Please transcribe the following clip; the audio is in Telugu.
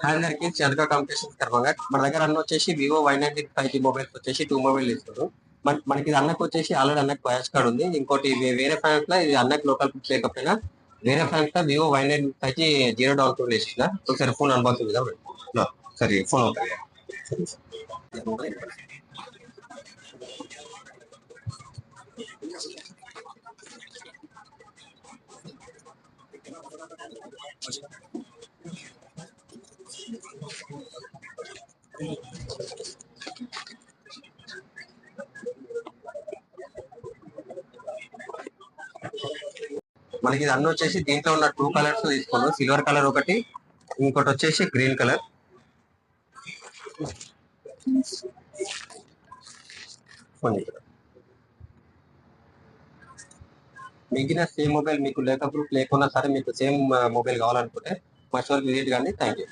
అందరికి చరక కాంపిటీషన్ కర్మంగా మన దగ్గర అన్న వచ్చేసి వివో Y95 మొబైల్స్ వచ్చేసి 2 మొబైల్ ఇస్తారు. మనకి ఇది అన్నకు వచ్చేసి ఆల్రెడీ అన్నకు వాయిస్ కార్డ్ ఉంది. ఇంకోటి వేరే ఫ్రాన్స్ లో ఇది అన్నకు లోకల్ లేకపోయినా వేరే ఫ్రాన్స్ లో Vivo Y95 zero down payment ఇచ్చిన ఒకసారి ఫోన్ అనుభవం కదా సరే ఫోన్ అవుతుంది. మనకి ఇది అన్న వచ్చేసి దీంట్లో ఉన్న 2 కలర్స్ తీసుకోండి. సిల్వర్ కలర్ ఒకటి, ఇంకోటి వచ్చేసి గ్రీన్ కలర్. మిగిలిన సేమ్ మొబైల్ మీకు లేకపోతే లేకున్నా సరే మీకు సేమ్ మొబైల్ కావాలనుకుంటే మా స్టోర్ విజిట్ కానీ. Thank you.